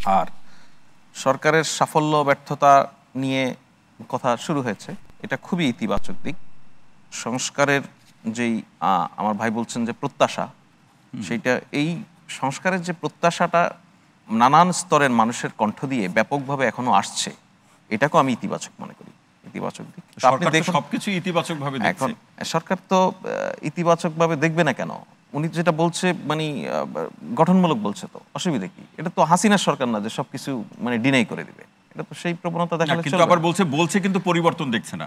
আর সরকারের সাফল্য ব্যর্থতা নিয়ে কথা শুরু হয়েছে, এটা খুবই ইতিবাচক দিক। সংস্কারের যেই আমার ভাই বলছেন যে প্রত্যাশা, সেইটা এই সংস্কারের যে প্রত্যাশাটা নানান স্তরের মানুষের কণ্ঠ দিয়ে ব্যাপকভাবে এখনো আসছে, এটাকেও আমি ইতিবাচক মনে করি, ইতিবাচক দিক। আপনি দেখুন সবকিছু ইতিবাচকভাবে এখন সরকার তো ইতিবাচকভাবে দেখবে না কেন? উনি যেটা বলছে মানে গঠনমূলক বলছে, তো অসুবিধা কি? এটা তো হাসিনার সরকার না যে সবকিছু মানে ডিনাই করে দিবে। এটা তো সেই প্রবণতা দেখালে চলবে। কিন্তু আবার বলছে কিন্তু পরিবর্তন দেখছে না।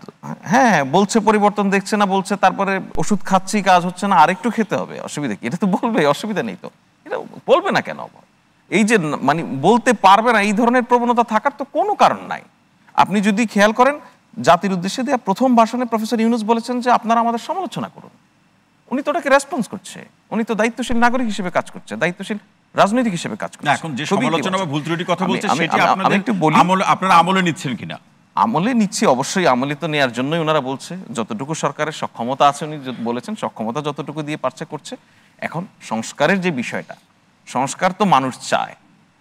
হ্যাঁ, বলছে পরিবর্তন দেখছে না, বলছে তারপরে ওষুধ খাচ্ছি কাজ হচ্ছে না, আরেকটু খেতে হবে, অসুবিধা কি? এটা তো বলবে, অসুবিধা নেই তো। এটা বলবে না কেন? এই যে মানে বলতে পারবে না, এই ধরনের প্রবণতা থাকার তো কোনো কারণ নাই। আপনি যদি খেয়াল করেন, জাতির উদ্দেশ্যে দেওয়া প্রথম ভাষণে প্রফেসর ইউনূস বলেছেন যে আপনারা আমাদের সমালোচনা করুন। উনি তো ওটাকে রেসপন্স করছে, উনি তো দায়িত্বশীল নাগরিক হিসেবে কাজ করছে, দায়িত্বশীল রাজনৈতিক হিসেবে কাজ করছে। এখন যে সমালোচনা বা ভুল ত্রুটি কথা বলছে সেটা আপনারা আমলে নিচ্ছেন কিনা? আমলে নিচ্ছি, অবশ্যই আমলে তো নেওয়ার জন্যই ওনারা বলছে। যতটুকু সরকারের সক্ষমতা আছে উনি বলেছেন, সক্ষমতা যতটুকু দিয়ে পারছে করছে। এখন সংস্কারের যে বিষয়টা, সংস্কার তো মানুষ চায়।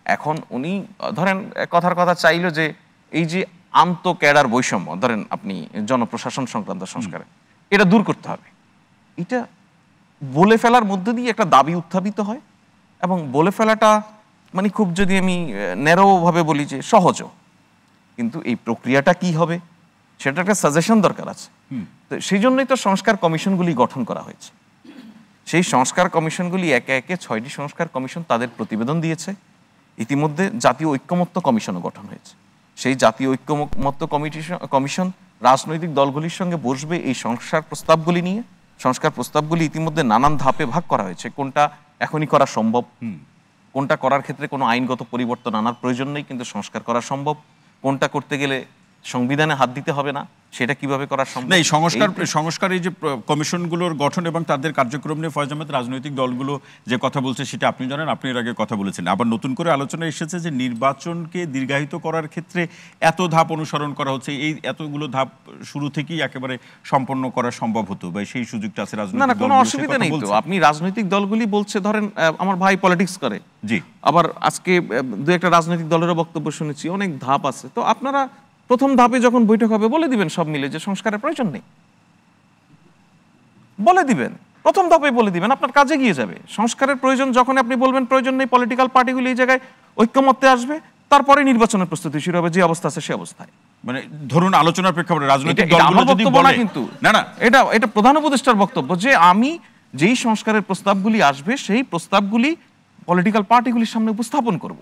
এখন উনি ধরেন কথার কথা চাইলো যে এই যে আন্ত ক্যাডার বৈষম্য, ধরেন আপনি জনপ্রশাসন সংক্রান্ত সংস্কারে, এটা দূর করতে হবে। এটা বলে ফেলার মধ্যে দিয়ে একটা দাবি উত্থাপিত হয়, এবং বলে ফেলাটা মানে খুব যদি আমি ন্যারোভাবে বলি যে সহজও, কিন্তু এই প্রক্রিয়াটা কি হবে সেটা একটা সাজেশন দরকার আছে। তো সেই জন্যই তো সংস্কার কমিশনগুলি গঠন করা হয়েছে। সেই সংস্কার কমিশনগুলি একে একে 6টি সংস্কার কমিশন তাদের প্রতিবেদন দিয়েছে। ইতিমধ্যে জাতীয় ঐক্যমত্য কমিশনও গঠন হয়েছে। সেই জাতীয় ঐক্যমত্য কমিশন রাজনৈতিক দলগুলির সঙ্গে বসবে এই সংস্কার প্রস্তাবগুলি নিয়ে। সংস্কার প্রস্তাবগুলি ইতিমধ্যে নানান ধাপে ভাগ করা হয়েছে, কোনটা এখনই করা সম্ভব, কোনটা করার ক্ষেত্রে কোনো আইনগত পরিবর্তন আনার প্রয়োজন নেই কিন্তু সংস্কার করা সম্ভব, কোনটা করতে গেলে সংবিধানে হাত দিতে হবে না, সেটা কিভাবে করা সম্ভব। এই সংস্কার এই যে কমিশনগুলোর গঠন এবং তাদের কার্যক্রম নিয়ে ফয়জ আহমেদ, রাজনৈতিক দলগুলো যে কথা বলছে সেটা আপনি জানেন, আপনি এর আগে কথা বলেছেন। আবার নতুন করে আলোচনা এসেছে যে নির্বাচনকে দীর্ঘায়িত করার ক্ষেত্রে এত ধাপ অনুসরণ করা হচ্ছে, এই এতগুলো ধাপ শুরু থেকেই একেবারে সম্পন্ন করা সম্ভব হতো বা সেই সুযোগটা আছে রাজনৈতিক দলগুলোর। না, কোনো অসুবিধা নেই তো। আপনি রাজনৈতিক দলগুলি বলছে, ধরেন আমার ভাই পলিটিক্স করে, জি, আবার আজকে দু একটা রাজনৈতিক দলেরও বক্তব্য শুনেছি, অনেক ধাপ আছে। তো আপনারা প্রথম ধাপে যখন বৈঠক হবে বলে দিবেন সব মিলে যে সংস্কারের প্রয়োজন নেই, বলে দিবেন প্রথম ধাপে, বলে দিবেন, আপনার কাজে গিয়ে যাবে। সংস্কারের প্রয়োজন যখন আপনি বলবেন প্রয়োজন নেই, পলিটিক্যাল পার্টিগুলি এই জায়গায় ঐক্যমত্যে আসবে, তারপরে নির্বাচনের প্রস্তুতি শুরু হবে যে অবস্থা আছে সে অবস্থায়। মানে ধরুন আলোচনার প্রেক্ষাপটে রাজনৈতিক দলগুলো যদি বলে, কিন্তু না, এটা প্রধান উপদেষ্টার বক্তব্য যে আমি যেই সংস্কারের প্রস্তাবগুলি আসবে সেই প্রস্তাবগুলি পলিটিক্যাল পার্টিগুলির সামনে উপস্থাপন করব।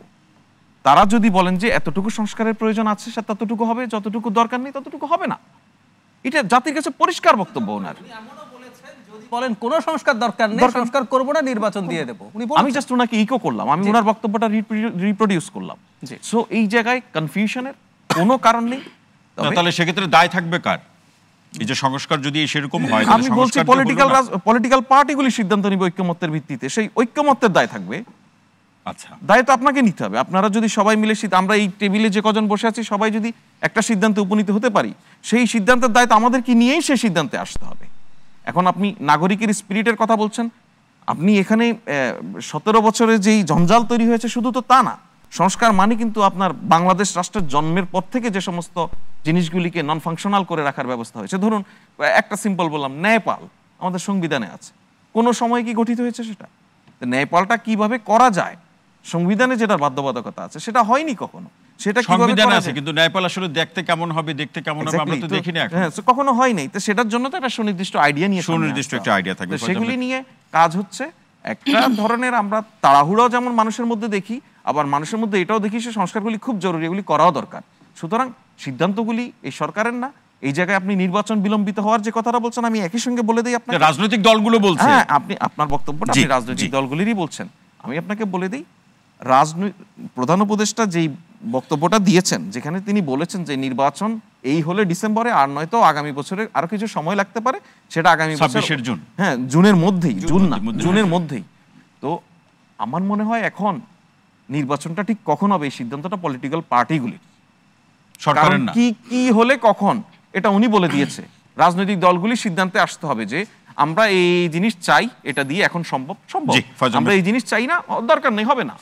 তারা যদি বলেন যে এতটুকু সংস্কারের প্রয়োজন আছে, সে ততটুকু হবে, যতটুকু দরকার নেই ততটুকু হবে না। এটা জাতির কাছে পরিষ্কার বক্তব্য ওনার। বলেন কোনো সংস্কার দরকার নেই, সংস্কার করব না, নির্বাচন দিয়ে দেব। আমি জাস্ট ওনাকে ইকো করলাম, আমি ওনার বক্তব্যটা রিপ্রোডিউস করলাম। সো এই জায়গায় কনফিউশনের কোনো কারণ নেই। তাহলে সেক্ষেত্রে দায় থাকবে কার? এই যে সংস্কার যদি সেরকম হয়, আমি বলছি পলিটিক্যাল পার্টিগুলি সিদ্ধান্ত নিবে ঐক্যমত্যের ভিত্তিতে, সেই ঐক্যমত্যের দায় থাকবে। আচ্ছা, দায় তো আপনাকে নিতে হবে। আপনারা যদি সবাই মিলে, আমরা এই টেবিলে যে কজন বসে আছি সবাই যদি একটা সিদ্ধান্তে উপনীত হতে পারি, সেই সিদ্ধান্তের দায় তো আমাদেরকে নিয়েই সেই সিদ্ধান্তে আসতে হবে। এখন আপনি নাগরিকের স্পিরিটের কথা বলছেন, আপনি এখানে 17 বছরে যেই জঞ্জাল তৈরি হয়েছে শুধু তো তা না। সংস্কার মানে কিন্তু আপনার বাংলাদেশ রাষ্ট্রের জন্মের পর থেকে যে সমস্ত জিনিসগুলিকে নন ফাংশনাল করে রাখার ব্যবস্থা হয়েছে, ধরুন একটা সিম্পল বললাম, ন্যায়পাল আমাদের সংবিধানে আছে, কোনো সময় কি গঠিত হয়েছে সেটা? ন্যায়পালটা কিভাবে করা যায়, সংবিধানে যেটা বাধ্যবাধকতা আছে সেটা হয়নি কখনো। সেটা সংবিধানে আছে কিন্তু ন্যায়পাল আসলে দেখতে কেমন হবে, দেখতে কেমন হবে আমরা তো দেখি না, কখনো হয় নাই। তো সেটার জন্য তো একটা সুনির্দিষ্ট আইডিয়া নিয়ে, সুনির্দিষ্ট একটা আইডিয়া থাকবে, সেগুলি নিয়ে কাজ হচ্ছে। একটা ধরনের আমরা তাড়াহুড়ো যেমন মানুষের মধ্যে দেখি, আবার মানুষের মধ্যে এটাও দেখি যে সংস্কারগুলি খুব জরুরি, এগুলি করাও দরকার। সুতরাং সিদ্ধান্তগুলি এই সরকারের না। এই জায়গায় আপনি নির্বাচন বিলম্বিত হওয়ার যে কথাটা বলছেন, আমি একই সঙ্গে বলে দিই আপনাকে, রাজনৈতিক দলগুলো বলছে। হ্যাঁ, আপনি আপনার বক্তব্যটা আপনি রাজনৈতিক দলগুলিরই বলছেন। আমি আপনাকে বলে দিই, প্রধান উপদেষ্টা যেই বক্তব্যটা দিয়েছেন, যেখানে তিনি বলেছেন যে নির্বাচন এই হলে ডিসেম্বরে, আর নয়তো আগামী বছরে আরো কিছু সময় লাগতে পারে, সেটা আগামী 26 জুন, হ্যাঁ জুনের মধ্যেই, জুনের মধ্যেই। তো আমার মনে হয় এখন নির্বাচনটা ঠিক কখন হবে এই সিদ্ধান্তটা পলিটিক্যাল পার্টিগুলির, সরকারের না। কি হলে কখন এটা উনি বলে দিয়েছে। রাজনৈতিক দলগুলি সিদ্ধান্তে আসতে হবে যে আমরা এই জিনিস চাই, এটা দিয়ে এখন সম্ভব, আমরা এই জিনিস চাই না, দরকার নেই, হবে না।